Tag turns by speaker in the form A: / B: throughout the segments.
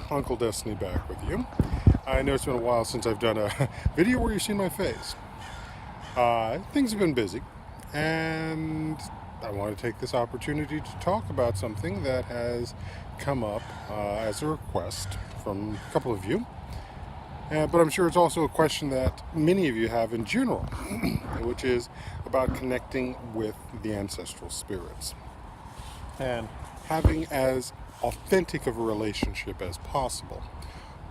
A: UnkleDestiny back with you. I know it's been a while since I've done a video where you've seen my face. Things have been busy, and I want to take this opportunity to talk about something that has come up as a request from a couple of you. But I'm sure it's also a question that many of you have in general, which is about connecting with the ancestral spirits and having as authentic of a relationship as possible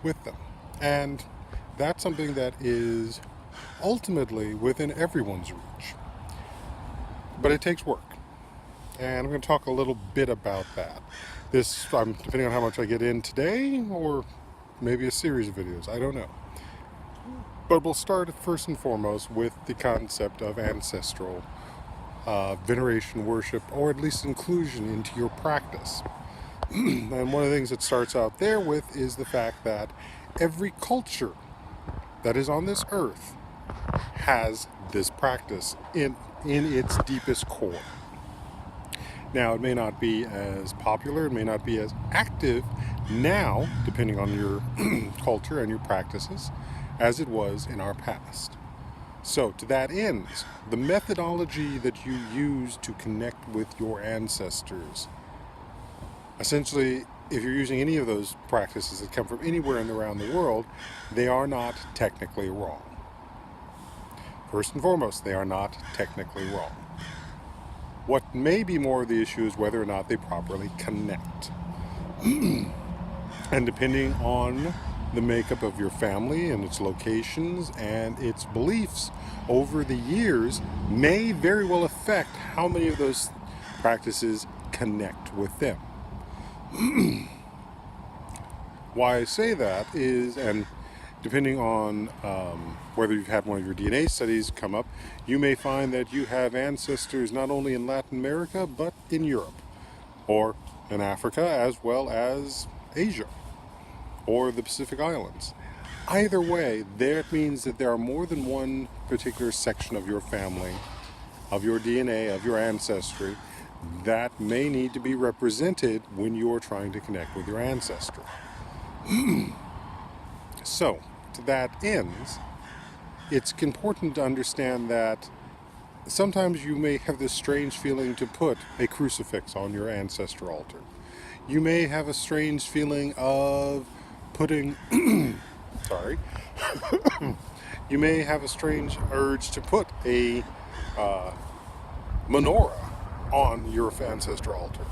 A: with them. And that's something that is ultimately within everyone's reach. But it takes work. And I'm going to talk a little bit about that. Depending on how much I get in today, or maybe a series of videos, I don't know. But we'll start first and foremost with the concept of ancestral veneration, worship, or at least inclusion into your practice. And one of the things that starts out there with is the fact that every culture that is on this earth has this practice in its deepest core. Now, it may not be as popular, it may not be as active now, depending on your culture and your practices, as it was in our past. So, to that end, the methodology that you use to connect with your ancestors, essentially, if you're using any of those practices that come from anywhere and around the world, they are not technically wrong. First and foremost, they are not technically wrong. What may be more of the issue is whether or not they properly connect. And depending on the makeup of your family and its locations and its beliefs over the years may very well affect how many of those practices connect with them. Why I say that is, and depending on whether you've had one of your DNA studies come up, you may find that you have ancestors not only in Latin America, but in Europe, or in Africa, as well as Asia, or the Pacific Islands. Either way, that means that there are more than one particular section of your family, of your DNA, of your ancestry, that may need to be represented when you're trying to connect with your ancestry. So, to that end, it's important to understand that sometimes you may have this strange feeling to put a crucifix on your ancestor altar. You may have a strange feeling of putting, sorry, you may have a strange urge to put a menorah on your ancestor altar.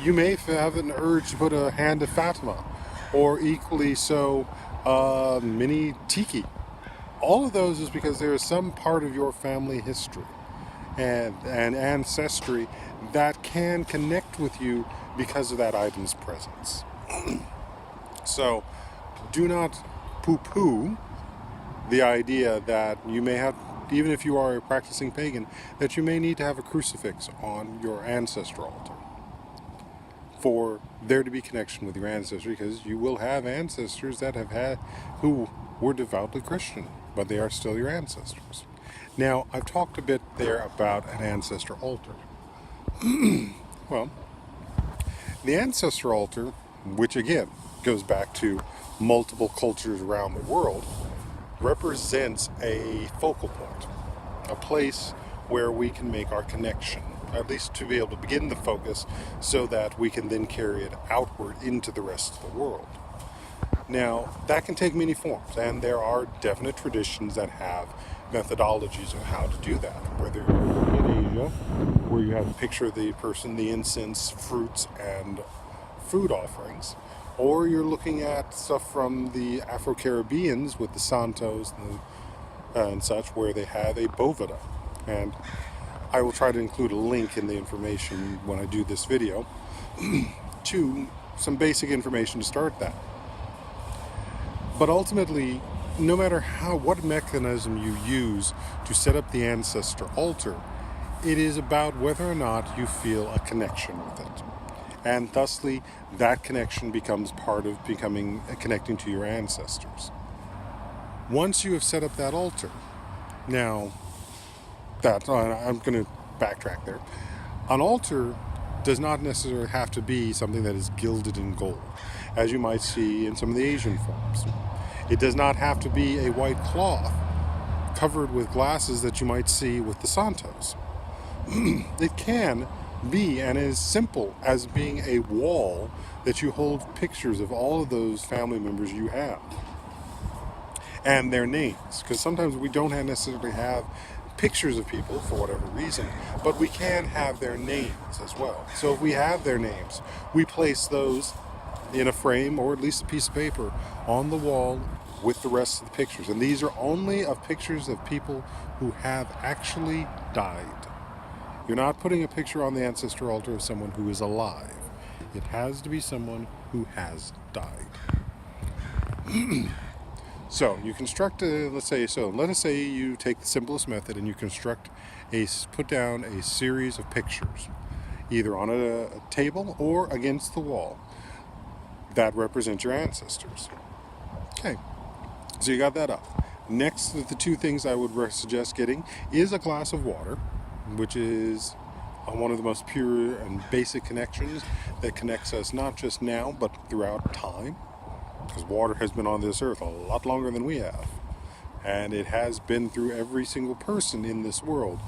A: You may have an urge to put a hand of Fatima, or equally so, mini tiki. All of those is because there is some part of your family history and ancestry that can connect with you because of that item's presence. So, do not poo-poo the idea that you may have, even if you are a practicing pagan, that you may need to have a crucifix on your ancestor altar for there to be connection with your ancestry, because you will have ancestors that have had who were devoutly Christian, but they are still your ancestors. Now, I've talked a bit there about an ancestor altar. Well, the ancestor altar, which again goes back to multiple cultures around the world, represents a focal point, a place where we can make our connection, at least to be able to begin the focus so that we can then carry it outward into the rest of the world. Now, that can take many forms, and there are definite traditions that have methodologies of how to do that, whether you're in Asia, where you have a picture of the person, the incense, fruits, and food offerings, or you're looking at stuff from the Afro-Caribbeans with the Santos and such, where they have a boveda. And I will try to include a link in the information when I do this video to some basic information to start that. But ultimately, no matter what mechanism you use to set up the ancestor altar, it is about whether or not you feel a connection with it. And thusly, that connection becomes part of connecting to your ancestors. Once you have set up that altar, now, I'm going to backtrack there. An altar does not necessarily have to be something that is gilded in gold. as you might see in some of the Asian forms. It does not have to be a white cloth covered with glasses that you might see with the Santos. It can be and as simple as being a wall that you hold pictures of all of those family members you have and their names, because sometimes we don't necessarily have pictures of people for whatever reason, but we can have their names as well. So if we have their names, we place those in a frame or at least a piece of paper on the wall with the rest of the pictures. And these are only of pictures of people who have actually died. You're not putting a picture on the ancestor altar of someone who is alive. It has to be someone who has died. So you construct let us say you take the simplest method and you put down a series of pictures, either on a table or against the wall, that represent your ancestors. Okay, so you got that up. Next, the two things I would suggest getting is a glass of water, which is one of the most pure and basic connections that connects us not just now, but throughout time. Because water has been on this earth a lot longer than we have. And it has been through every single person in this world.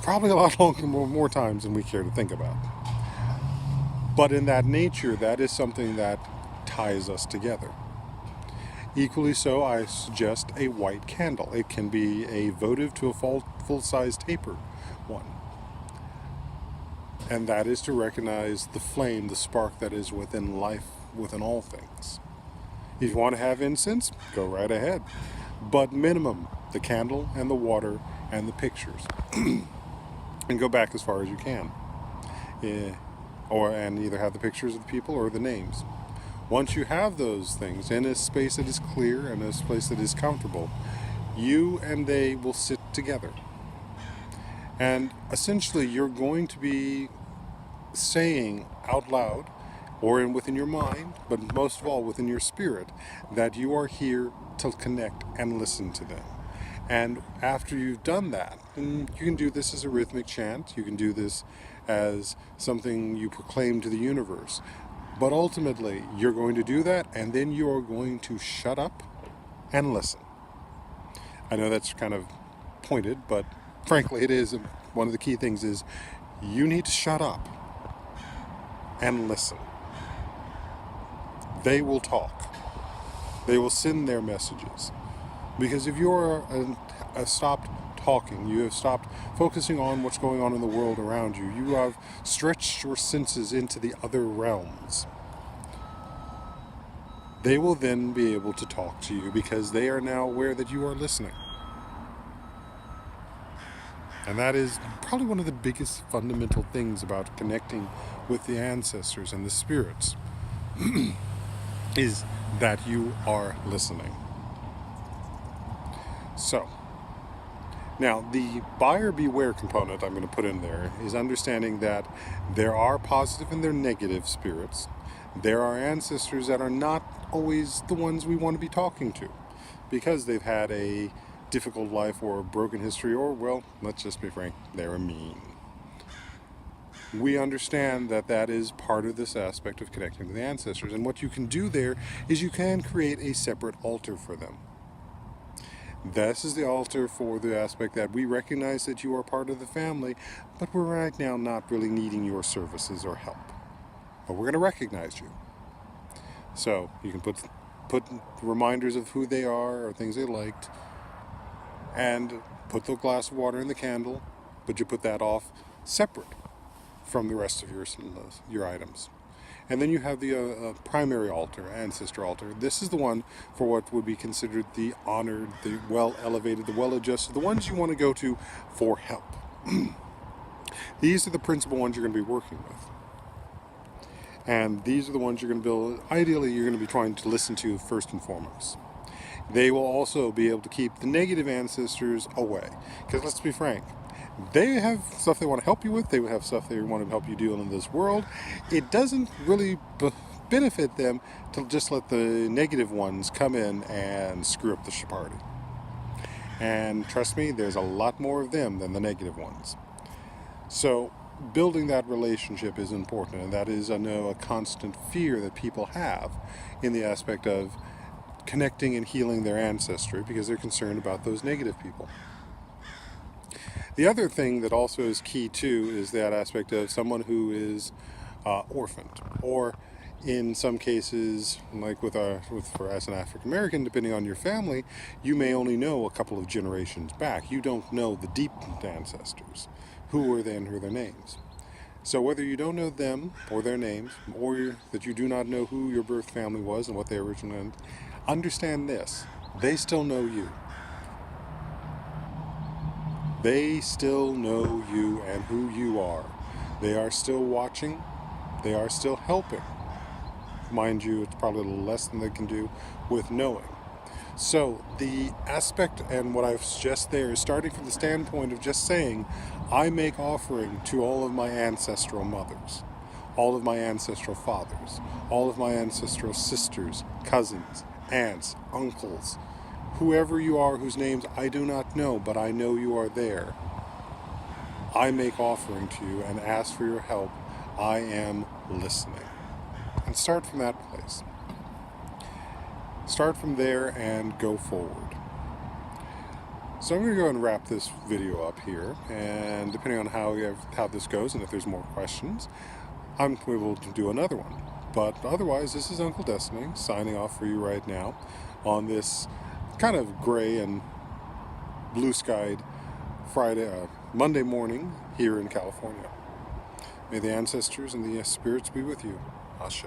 A: Probably a lot longer, more times than we care to think about. But in that nature, that is something that ties us together. Equally so, I suggest a white candle. It can be a votive to a full-size taper one. And that is to recognize the flame, the spark that is within life, within all things. If you want to have incense, go right ahead. But minimum, the candle and the water and the pictures. And go back as far as you can. And either have the pictures of the people or the names. Once you have those things in a space that is clear and a space that is comfortable, you and they will sit together. And essentially you're going to be saying out loud, or within your mind, but most of all within your spirit, that you are here to connect and listen to them. And after you've done that, and you can do this as a rhythmic chant, you can do this as something you proclaim to the universe, but ultimately you're going to do that, and then you are going to shut up and listen. I know that's kind of pointed, but frankly it is. One of the key things is you need to shut up and listen. They will talk. They will send their messages. Because if you're stopped talking, you have stopped focusing on what's going on in the world around you, you have stretched your senses into the other realms. They will then be able to talk to you because they are now aware that you are listening. And that is probably one of the biggest fundamental things about connecting with the ancestors and the spirits. Is that you are listening. So, now the buyer beware component I'm going to put in there is understanding that there are positive and there are negative spirits. There are ancestors that are not always the ones we want to be talking to because they've had a difficult life or a broken history, or, well, let's just be frank, they're mean. We understand that that is part of this aspect of connecting to the ancestors. And what you can do there is you can create a separate altar for them. This is the altar for the aspect that we recognize that you are part of the family, but we're right now not really needing your services or help. But we're going to recognize you. So you can put reminders of who they are or things they liked, and put the glass of water in the candle, but you put that off separate from the rest of your items. And then you have the primary altar, ancestor altar. This is the one for what would be considered the honored, the well-elevated, the well-adjusted, the ones you want to go to for help. These are the principal ones you're going to be working with. And these are the ones you're going to build. Ideally, you're going to be trying to listen to first and foremost. They will also be able to keep the negative ancestors away. Because let's be frank, they have stuff they want to help you with. They have stuff they want to help you deal in this world. It doesn't really benefit them to just let the negative ones come in and screw up the party. And trust me, there's a lot more of them than the negative ones. So building that relationship is important, and that is, I know, a constant fear that people have in the aspect of connecting and healing their ancestry because they're concerned about those negative people. The other thing that also is key too is that aspect of someone who is orphaned, or in some cases, like for as an African American, depending on your family, you may only know a couple of generations back. You don't know the deep ancestors, who were they and who are their names. So whether you don't know them or their names, or that you do not know who your birth family was and what they originally, understand this: they still know you. They still know you and who you are. They are still watching. They are still helping. Mind you, it's probably a little less than they can do with knowing. So the aspect and what I've suggest there is starting from the standpoint of just saying, I make offering to all of my ancestral mothers, all of my ancestral fathers, all of my ancestral sisters, cousins, aunts, uncles, whoever you are whose names I do not know, but I know you are there. I make offering to you and ask for your help. I am listening. And start from that place. Start from there and go forward. So I'm going to go and wrap this video up here, and depending on how this goes and if there's more questions, we will do another one. But otherwise, this is Uncle Destiny signing off for you right now on this kind of gray and blue-skied Monday morning here in California. May the ancestors and the spirits be with you. Ashe.